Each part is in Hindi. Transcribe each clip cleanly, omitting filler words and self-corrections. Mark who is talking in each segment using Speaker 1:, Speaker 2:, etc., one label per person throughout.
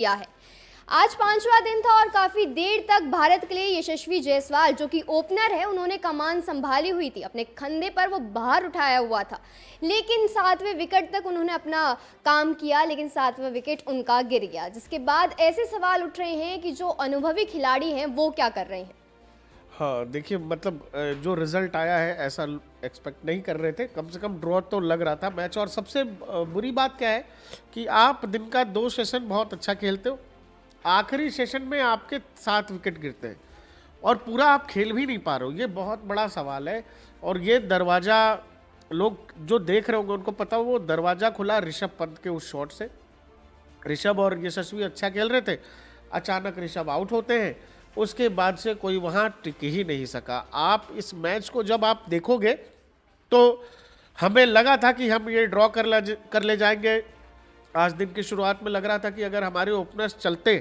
Speaker 1: किया है। आज पांचवा दिन था और काफी देर तक भारत के लिए यशस्वी जायसवाल जो कि ओपनर है, उन्होंने कमान संभाली हुई थी। अपने कंधे पर वो बाहर उठाया हुआ था, लेकिन सातवें विकेट तक उन्होंने अपना काम किया, लेकिन सातवां विकेट उनका गिर गया, जिसके बाद ऐसे सवाल उठ रहे हैं कि जो अनुभवी खिलाड़ी हैं वो क्या कर रहे हैं।
Speaker 2: हाँ देखिए, मतलब जो रिजल्ट आया है ऐसा एक्सपेक्ट नहीं कर रहे थे। कम से कम ड्रॉ तो लग रहा था मैच। और सबसे बुरी बात क्या है कि आप दिन का 2 सेशन बहुत अच्छा खेलते हो, आखिरी सेशन में आपके 7 विकेट गिरते हैं और पूरा आप खेल भी नहीं पा रहे हो। ये बहुत बड़ा सवाल है। और ये दरवाज़ा लोग जो देख रहे होंगे उनको पता हो, वो दरवाज़ा खुला ऋषभ पंत के उस शॉट से। ऋषभ और यशस्वी अच्छा खेल रहे थे, अचानक ऋषभ आउट होते हैं, उसके बाद से कोई वहाँ टिक ही नहीं सका। आप इस मैच को जब आप देखोगे तो हमें लगा था कि हम ये ड्रॉ कर ले जाएंगे। आज दिन की शुरुआत में लग रहा था कि अगर हमारे ओपनर्स चलते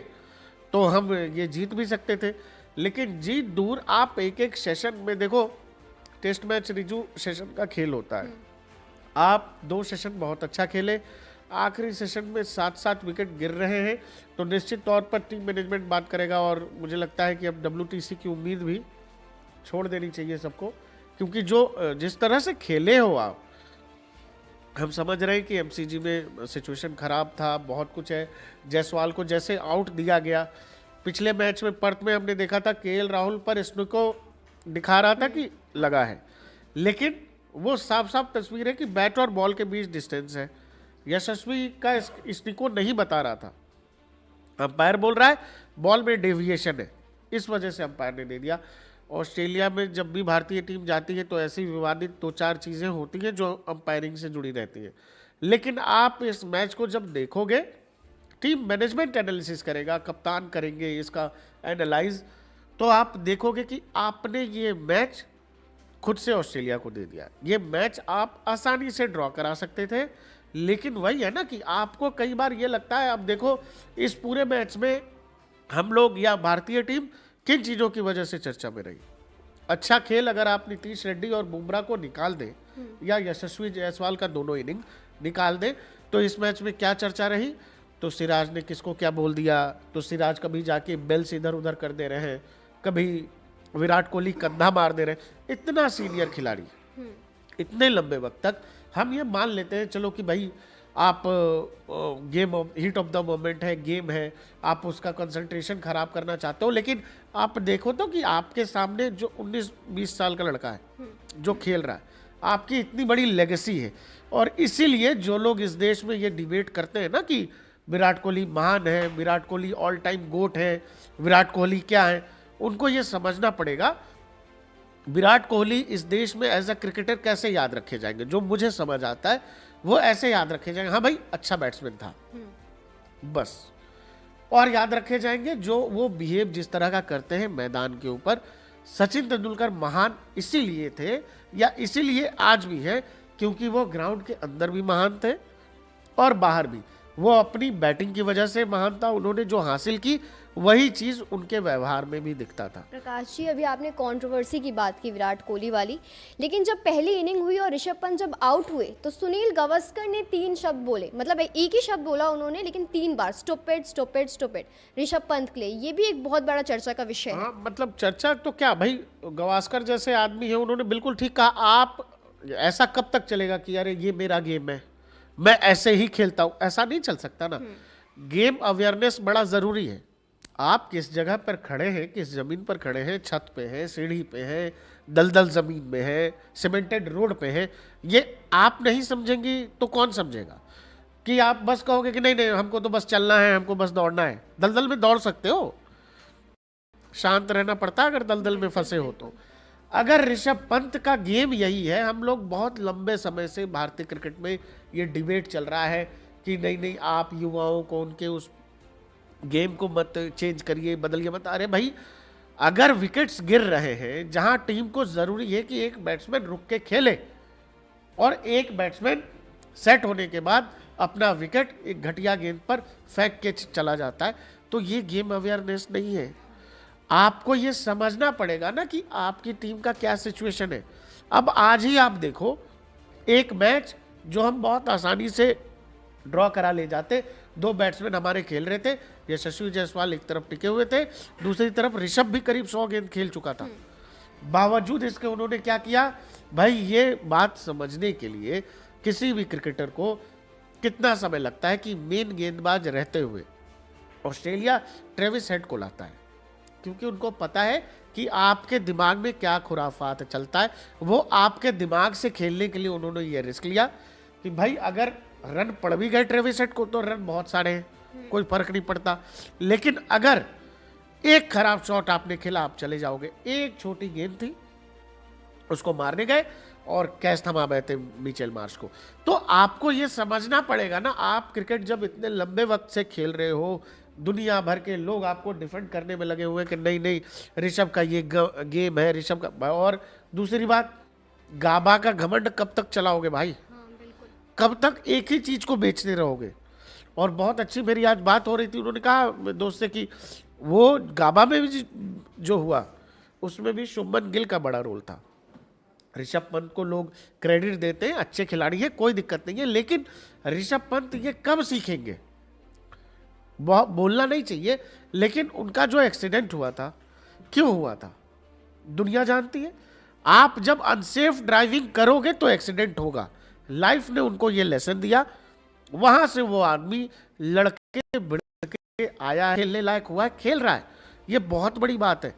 Speaker 2: तो हम ये जीत भी सकते थे, लेकिन जीत दूर। आप एक एक सेशन में देखो, टेस्ट मैच रिजू सेशन का खेल होता है। आप 2 सेशन बहुत अच्छा खेले, आखिरी सेशन में 7-7 विकेट गिर रहे हैं, तो निश्चित तौर पर टीम मैनेजमेंट बात करेगा। और मुझे लगता है कि अब WTC की उम्मीद भी छोड़ देनी चाहिए सबको, क्योंकि जो जिस तरह से खेले हो आप, हम समझ रहे हैं कि MCG में सिचुएशन खराब था, बहुत कुछ है। जायसवाल को जैसे आउट दिया गया, पिछले मैच में पर्थ में हमने देखा था KL राहुल पर स्नुको दिखा रहा था कि लगा है, लेकिन वो साफ साफ तस्वीर है कि बैट और बॉल के बीच डिस्टेंस है। यशस्वी का स्टिको नहीं बता रहा था, अंपायर बोल रहा है बॉल में डेविएशन है, इस वजह से अंपायर ने दे दिया। ऑस्ट्रेलिया में जब भी भारतीय टीम जाती है तो ऐसी विवादित 2-4 चीज़ें होती हैं जो अंपायरिंग से जुड़ी रहती हैं। लेकिन आप इस मैच को जब देखोगे, टीम मैनेजमेंट एनालिसिस करेगा, कप्तान करेंगे इसका एनालाइज, तो आप देखोगे कि आपने ये मैच खुद से ऑस्ट्रेलिया को दे दिया। ये मैच आप आसानी से ड्रॉ करा सकते थे, लेकिन वही है ना कि आपको कई बार ये लगता है। अब देखो, इस पूरे मैच में हम लोग या भारतीय टीम किन चीज़ों की वजह से चर्चा में रही। अच्छा खेल अगर आप नीतीश रेड्डी और बुमराह को निकाल दें या यशस्वी जायसवाल का दोनों इनिंग निकाल दें, तो इस मैच में क्या चर्चा रही। तो सिराज ने किसको क्या बोल दिया, तो सिराज कभी जाके बेल्स इधर उधर कर दे रहे हैं, कभी विराट कोहली कंधा मार दे रहे हैं। इतना सीनियर खिलाड़ी, इतने लंबे वक्त तक हम ये मान लेते हैं चलो कि भाई आप game heat of the moment है, गेम है, आप उसका कंसंट्रेशन खराब करना चाहते हो, लेकिन आप देखो तो कि आपके सामने जो 19-20 साल का लड़का है जो खेल रहा है, आपकी इतनी बड़ी लेगेसी है। और इसीलिए जो लोग इस देश में ये डिबेट करते हैं ना कि विराट कोहली महान है, Virat Kohli all time GOAT है, विराट कोहली क्या है, उनको ये समझना पड़ेगा विराट कोहली इस देश में एज अ क्रिकेटर कैसे याद रखे जाएंगे। जो मुझे समझ आता है वो ऐसे याद रखे जाएंगे, हाँ भाई अच्छा बैट्समैन था बस। और याद रखे जाएंगे जो वो बिहेव जिस तरह का करते हैं मैदान के ऊपर। सचिन तेंदुलकर महान इसीलिए थे या इसीलिए आज भी है क्योंकि वो ग्राउंड के अंदर भी महान थे और बाहर भी। वो अपनी बैटिंग की वजह से महान था, उन्होंने जो हासिल की वही चीज उनके व्यवहार में भी दिखता था।
Speaker 1: प्रकाश जी, अभी आपने कंट्रोवर्सी की बात की विराट कोहली वाली, लेकिन जब पहली इनिंग हुई और ऋषभ पंत जब आउट हुए तो सुनील गावस्कर ने 3 शब्द बोले, मतलब एक ही शब्द बोला उन्होंने, लेकिन 3 बार stopped stopped stopped Rishabh Pant के लिए। ये भी एक बहुत बड़ा चर्चा का विषय है।
Speaker 2: मतलब चर्चा तो क्या भाई, गावस्कर जैसे आदमी है, उन्होंने बिल्कुल ठीक कहा। आप ऐसा कब तक चलेगा कि अरे ये मेरा गेम है, मैं ऐसे ही खेलता हूं, ऐसा नहीं चल सकता ना। गेम अवेयरनेस बड़ा जरूरी है। आप किस जगह पर खड़े हैं, किस जमीन पर खड़े हैं, छत पे हैं, सीढ़ी पे हैं, दलदल जमीन में है, सीमेंटेड रोड पे है, ये आप नहीं समझेंगी तो कौन समझेगा। कि आप बस कहोगे कि नहीं नहीं हमको तो बस चलना है, हमको बस दौड़ना है। दलदल में दौड़ सकते हो, शांत रहना पड़ता है अगर दलदल में फंसे हो तो। अगर ऋषभ पंत का गेम यही है, हम लोग बहुत लंबे समय से भारतीय क्रिकेट में ये डिबेट चल रहा है कि नहीं नहीं आप युवाओं को उनके उस गेम को मत चेंज करिए, बदलिए मत। अरे भाई, अगर विकेट्स गिर रहे हैं जहां टीम को जरूरी है कि एक बैट्समैन रुक के खेले और एक बैट्समैन सेट होने के बाद अपना विकेट एक घटिया गेंद पर फेंक के चला जाता है, तो ये गेम अवेयरनेस नहीं है। आपको ये समझना पड़ेगा ना कि आपकी टीम का क्या सिचुएशन है। अब आज ही आप देखो, एक मैच जो हम बहुत आसानी से ड्रॉ करा ले जाते, 2 बैट्समैन हमारे खेल रहे थे, यशस्वी जायसवाल एक तरफ टिके हुए थे, दूसरी तरफ ऋषभ भी करीब 100 गेंद खेल चुका था। बावजूद इसके उन्होंने क्या किया भाई, ये बात समझने के लिए किसी भी क्रिकेटर को कितना समय लगता है कि मेन गेंदबाज रहते हुए ऑस्ट्रेलिया ट्रेविस हेड को लाता है, क्योंकि उनको पता है कि आपके दिमाग में क्या खुराफात चलता है। वो आपके दिमाग से खेलने के लिए उन्होंने ये रिस्क लिया कि भाई अगर रन पड़ भी गए ट्रेविस हेड को तो रन बहुत सारे हैं, कोई फर्क नहीं पड़ता, लेकिन अगर एक खराब शॉट आपने खेला आप चले जाओगे। एक छोटी गेंद थी, उसको मारने गए और कैच थमा बैठे मिचेल मार्श को। तो आपको ये समझना पड़ेगा ना, आप क्रिकेट जब इतने लंबे वक्त से खेल रहे हो, दुनिया भर के लोग आपको डिफेंड करने में लगे हुए हैं कि नहीं नहीं ऋषभ का ये गेम है, ऋषभ का। और दूसरी बात, गाबा का घमंड कब तक चलाओगे भाई? कब तक एक ही चीज को बेचते रहोगे? और बहुत अच्छी मेरी आज बात हो रही थी, उन्होंने कहा दोस्त से कि वो गाबा में भी जो हुआ उसमें भी शुभमन गिल का बड़ा रोल था। ऋषभ पंत को लोग क्रेडिट देते हैं, अच्छे खिलाड़ी है, कोई दिक्कत नहीं है, लेकिन ऋषभ पंत ये कब सीखेंगे? बोलना नहीं चाहिए, लेकिन उनका जो एक्सीडेंट हुआ था, क्यों हुआ था दुनिया जानती है। आप जब अनसेफ ड्राइविंग करोगे तो एक्सीडेंट होगा। लाइफ ने उनको ये लेसन दिया, वहां से वो आदमी लड़के बिड़के आया, खेलने लायक हुआ है, खेल रहा है। ये बहुत बड़ी बात है।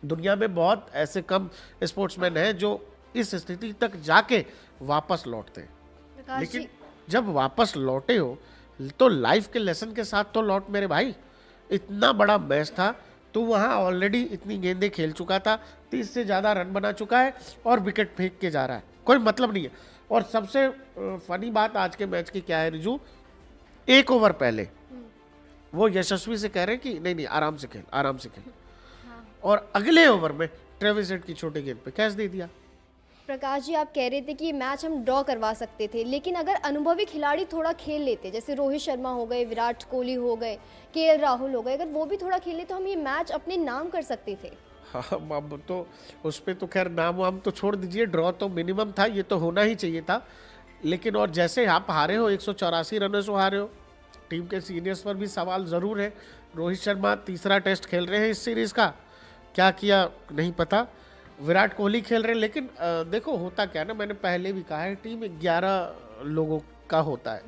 Speaker 2: दुनिया में बहुत ऐसे कम स्पोर्ट्समैन हैं जो इस स्थिति तक जाके वापस लौटते हैं, लेकिन जब वापस लौटे हो तो लाइफ के लेसन के साथ तो लौट मेरे भाई। इतना बड़ा मैच था, तो वहाँ ऑलरेडी इतनी गेंदें खेल चुका था, 30 से ज़्यादा रन बना चुका है और विकेट फेंक के जा रहा है, कोई मतलब नहीं है। और सबसे फनी बात आज के मैच की क्या है रिजू, एक ओवर पहले वो यशस्वी से कह रहे हैं कि नहीं नहीं आराम से खेल, आराम से खेल, और अगले ओवर में ट्रेविस हेड की छोटी गेंद पे कैच दे दिया।
Speaker 1: प्रकाश जी, आप कह रहे थे कि मैच हम ड्रॉ करवा सकते थे, लेकिन अगर अनुभवी खिलाड़ी थोड़ा खेल लेते, जैसे रोहित शर्मा हो गए, विराट कोहली हो गए, केएल राहुल हो गए, अगर वो भी थोड़ा खेले तो हम ये मैच अपने नाम कर सकते थे।
Speaker 2: हाँ, अब तो उस पर तो खैर नाम वाम तो छोड़ दीजिए, ड्रॉ तो मिनिमम था, ये तो होना ही चाहिए था। लेकिन और जैसे आप हारे हो, 184 रनों से हारे हो, टीम के सीनियर्स पर भी सवाल ज़रूर है। रोहित शर्मा तीसरा टेस्ट खेल रहे हैं इस सीरीज़ का, क्या किया नहीं पता। विराट कोहली खेल रहे हैं, लेकिन देखो होता क्या ना, मैंने पहले भी कहा है, टीम 11 लोगों का होता है,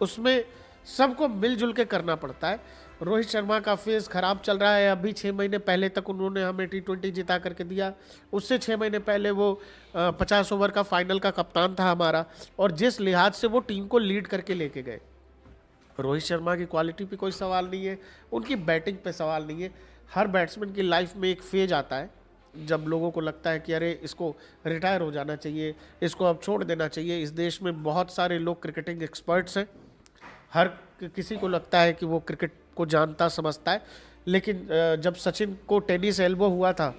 Speaker 2: उसमें सबको मिलजुल के करना पड़ता है। रोहित शर्मा का फेस खराब चल रहा है, अभी 6 महीने पहले तक उन्होंने हमें T20 जिता करके दिया, उससे 6 महीने पहले वो 50 ओवर का फाइनल का कप्तान था हमारा, और जिस लिहाज से वो टीम को लीड करके लेके गए। रोहित शर्मा की क्वालिटी पे कोई सवाल नहीं है, उनकी बैटिंग पे सवाल नहीं है। हर बैट्समैन की लाइफ में एक फेज आता है जब लोगों को लगता है कि अरे इसको रिटायर हो जाना चाहिए, इसको अब छोड़ देना चाहिए। इस देश में बहुत सारे लोग क्रिकेटिंग एक्सपर्ट्स हैं, हर किसी को लगता है कि वो क्रिकेट को जानता समझता है, लेकिन जब सचिन को टेनिस एल्बो हुआ था,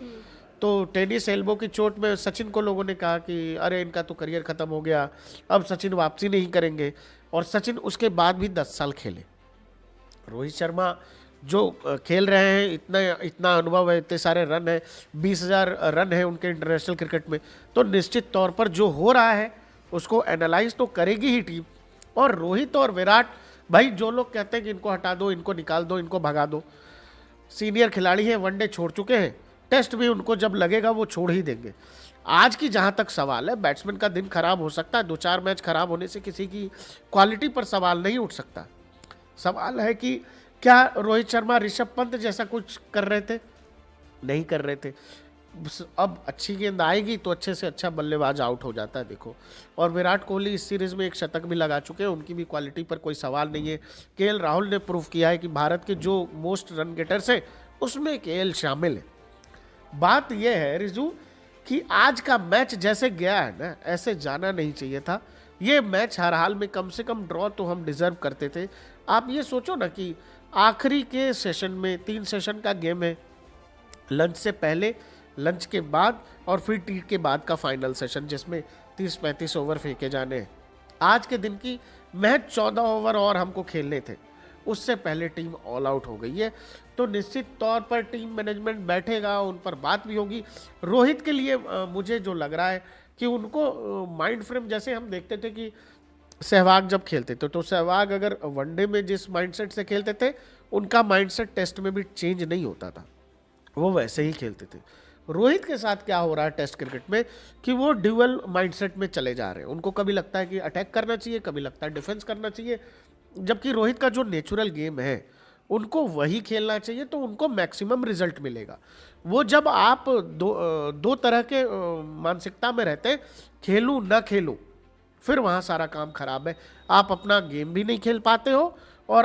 Speaker 2: तो टेनिस एल्बो की चोट में सचिन को लोगों ने कहा कि अरे इनका तो करियर ख़त्म हो गया, अब सचिन वापसी नहीं करेंगे, और सचिन उसके बाद भी 10 साल खेले। रोहित शर्मा जो खेल रहे हैं, इतना अनुभव है, इतने सारे रन है, 20,000 रन है उनके इंटरनेशनल क्रिकेट में, तो निश्चित तौर पर जो हो रहा है उसको एनालाइज तो करेगी ही टीम। और रोहित और विराट भाई, जो लोग कहते हैं कि इनको हटा दो, इनको निकाल दो, इनको भगा दो, सीनियर खिलाड़ी हैं, वनडे छोड़ चुके हैं, टेस्ट भी उनको जब लगेगा वो छोड़ ही देंगे। आज की जहाँ तक सवाल है, बैट्समैन का दिन खराब हो सकता है, 2-4 मैच खराब होने से किसी की क्वालिटी पर सवाल नहीं उठ सकता। सवाल है कि क्या रोहित शर्मा ऋषभ पंत जैसा कुछ कर रहे थे? नहीं कर रहे थे। अब अच्छी गेंद आएगी तो अच्छे से अच्छा बल्लेबाज आउट हो जाता है, देखो। और विराट कोहली इस सीरीज़ में एक शतक भी लगा चुके हैं, उनकी भी क्वालिटी पर कोई सवाल नहीं है। केएल राहुल ने प्रूव किया है कि भारत के जो मोस्ट रन गेटर्स हैं उसमें केएल शामिल है। बात यह है रिजू कि आज का मैच जैसे गया है ना, ऐसे जाना नहीं चाहिए था। ये मैच हर हाल में कम से कम ड्रॉ तो हम डिजर्व करते थे। आप ये सोचो ना कि आखिरी के सेशन में 3 सेशन का गेम है, लंच से पहले, लंच के बाद और फिर टी के बाद का फाइनल सेशन, जिसमें 30-35 ओवर फेंके जाने हैं। आज के दिन की मैच 14 ओवर और हमको खेलने थे, उससे पहले टीम ऑल आउट हो गई है। तो निश्चित तौर पर टीम मैनेजमेंट बैठेगा, उन पर बात भी होगी। रोहित के लिए मुझे जो लग रहा है कि उनको माइंड फ्रेम, जैसे हम देखते थे कि सहवाग जब खेलते थे, तो सहवाग अगर वनडे में जिस माइंडसेट से खेलते थे, उनका माइंडसेट टेस्ट में भी चेंज नहीं होता था, वो वैसे ही खेलते थे। रोहित के साथ क्या हो रहा है टेस्ट क्रिकेट में कि वो ड्यूअल माइंडसेट में चले जा रहे हैं। उनको कभी लगता है कि अटैक करना चाहिए, कभी लगता है डिफेंस करना चाहिए, जबकि रोहित का जो नेचुरल गेम है उनको वही खेलना चाहिए, तो उनको मैक्सिमम रिजल्ट मिलेगा। वो जब आप दो तरह के मानसिकता में रहते हैं, खेलूं ना खेलूं, फिर वहाँ सारा काम खराब है। आप अपना गेम भी नहीं खेल पाते हो और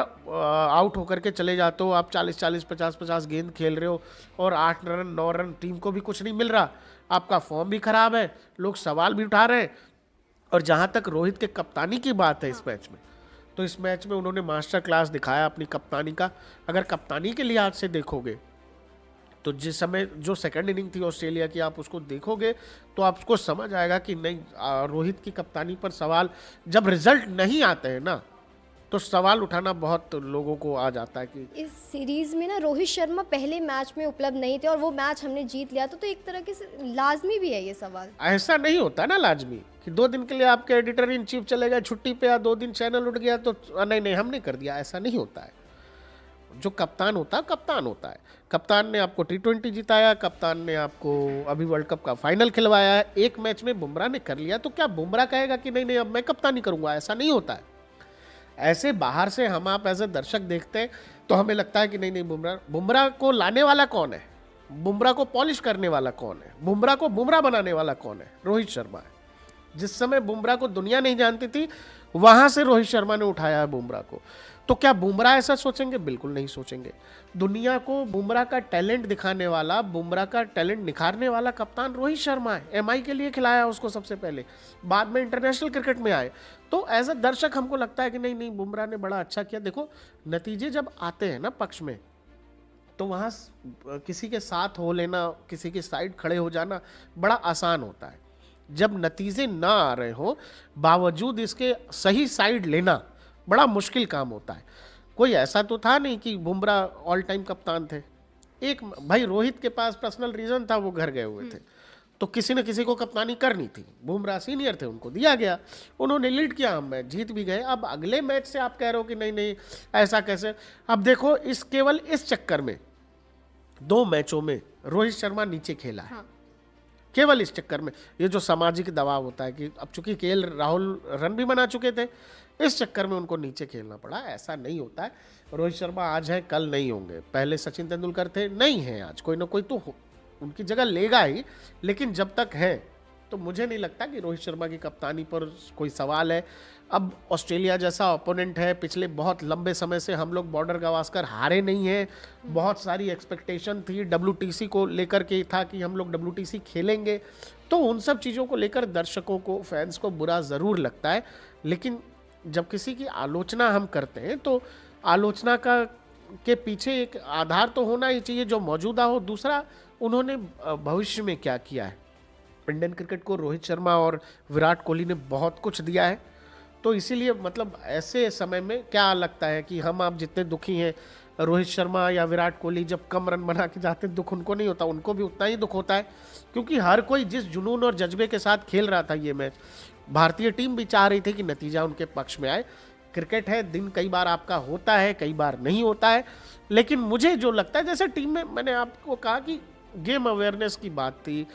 Speaker 2: आउट होकर के चले जाते हो। आप 40-40, 50-50 गेंद खेल रहे हो और 8 रन 9 रन, टीम को भी कुछ नहीं मिल रहा, आपका फॉर्म भी खराब है, लोग सवाल भी उठा रहे हैं। और जहाँ तक रोहित के कप्तानी की बात है इस मैच में, तो इस मैच में उन्होंने मास्टर क्लास दिखाया अपनी कप्तानी का। अगर कप्तानी के लिहाज से देखोगे तो जिस समय जो सेकंड इनिंग थी ऑस्ट्रेलिया की, आप उसको देखोगे तो आपको समझ आएगा कि नहीं, रोहित की कप्तानी पर सवाल, जब रिजल्ट नहीं आते हैं ना, तो सवाल उठाना बहुत लोगों को आ जाता है कि
Speaker 1: इस सीरीज में ना रोहित शर्मा पहले मैच में उपलब्ध नहीं थे और वो मैच हमने जीत लिया, तो एक तरह के लाजमी भी है ये सवाल।
Speaker 2: ऐसा नहीं होता ना लाजमी कि 2 दिन के लिए आपके एडिटर इन चीफ चले गए छुट्टी पे, या 2 दिन चैनल उठ गया तो नहीं हमने कर दिया, ऐसा नहीं होता है। जो कप्तान होता है कप्तान होता है। कप्तान ने आपको T20 जिताया, कप्तान ने आपको अभी वर्ल्ड कप का फाइनल खिलवाया है। एक मैच में बुमराह ने कर लिया तो क्या बुमराह कहेगा कि नहीं अब मैं कप्तानी करूंगा? ऐसा नहीं होता है। ऐसे बाहर से हम आप एज ए दर्शक देखते हैं तो हमें लगता है कि नहीं बुमराह को लाने वाला कौन है, बुमराह को पॉलिश करने वाला कौन है, बुमराह को बुमराह बनाने वाला कौन है? रोहित शर्मा है। जिस समय बुमराह को दुनिया नहीं जानती थी, वहां से रोहित शर्मा ने उठाया है बुमराह को। तो क्या बुमराह ऐसा सोचेंगे? बिल्कुल नहीं सोचेंगे। दुनिया को बुमराह का टैलेंट दिखाने वाला, बुमराह का टैलेंट निखारने वाला कप्तान रोहित शर्मा है। एमआई के लिए खिलाया उसको सबसे पहले, बाद में इंटरनेशनल क्रिकेट में आए। तो एज अ दर्शक हमको लगता है कि नहीं बुमराह ने बड़ा अच्छा किया। देखो, नतीजे जब आते हैं ना पक्ष में, तो वहाँ किसी के साथ हो लेना, किसी की साइड खड़े हो जाना बड़ा आसान होता है। जब नतीजे ना आ रहे हो, बावजूद इसके सही साइड लेना बड़ा मुश्किल काम होता है। कोई ऐसा तो था नहीं कि बुमराह ऑल टाइम कप्तान थे। एक भाई रोहित के पास पर्सनल रीजन था, वो घर गए हुए थे, तो किसी न किसी को कप्तानी करनी थी। बुमराह सीनियर थे, उनको दिया गया, उन्होंने लीड किया, हम मैच जीत भी गए। अब अगले मैच से आप कह रहे हो कि नहीं ऐसा कैसे? अब देखो, केवल इस चक्कर में 2 मैचों में रोहित शर्मा नीचे खेला है। केवल इस चक्कर में, ये जो सामाजिक दबाव होता है कि अब चूंकि केएल राहुल रन भी बना चुके थे, इस चक्कर में उनको नीचे खेलना पड़ा। ऐसा नहीं होता है। रोहित शर्मा आज है, कल नहीं होंगे। पहले सचिन तेंदुलकर थे, नहीं है आज, कोई ना कोई तो उनकी जगह लेगा ही, लेकिन जब तक है तो मुझे नहीं लगता कि रोहित शर्मा की कप्तानी पर कोई सवाल है। अब ऑस्ट्रेलिया जैसा ओपोनेंट है, पिछले बहुत लंबे समय से हम लोग बॉर्डर गवास्कर हारे नहीं हैं। बहुत सारी एक्सपेक्टेशन थी, WTC को लेकर के था कि हम लोग WTC खेलेंगे, तो उन सब चीज़ों को लेकर दर्शकों को, फैंस को बुरा ज़रूर लगता है। लेकिन जब किसी की आलोचना हम करते हैं तो आलोचना के पीछे एक आधार तो होना ही चाहिए जो मौजूदा हो। दूसरा, उन्होंने भविष्य में क्या किया है। इंडियन क्रिकेट को रोहित शर्मा और विराट कोहली ने बहुत कुछ दिया है, तो इसीलिए मतलब ऐसे समय में क्या लगता है कि हम आप जितने दुखी हैं, रोहित शर्मा या विराट कोहली जब कम रन बना के जाते, दुख उनको नहीं होता, उनको भी उतना ही दुख होता है। क्योंकि हर कोई जिस जुनून और जज्बे के साथ खेल रहा था ये मैच, भारतीय टीम भी चाह रही थी कि नतीजा उनके पक्ष में आए। क्रिकेट है, दिन कई बार आपका होता है, कई बार नहीं होता है। लेकिन मुझे जो लगता है, जैसे टीम में मैंने आपको कहा कि गेम अवेयरनेस की बात थी,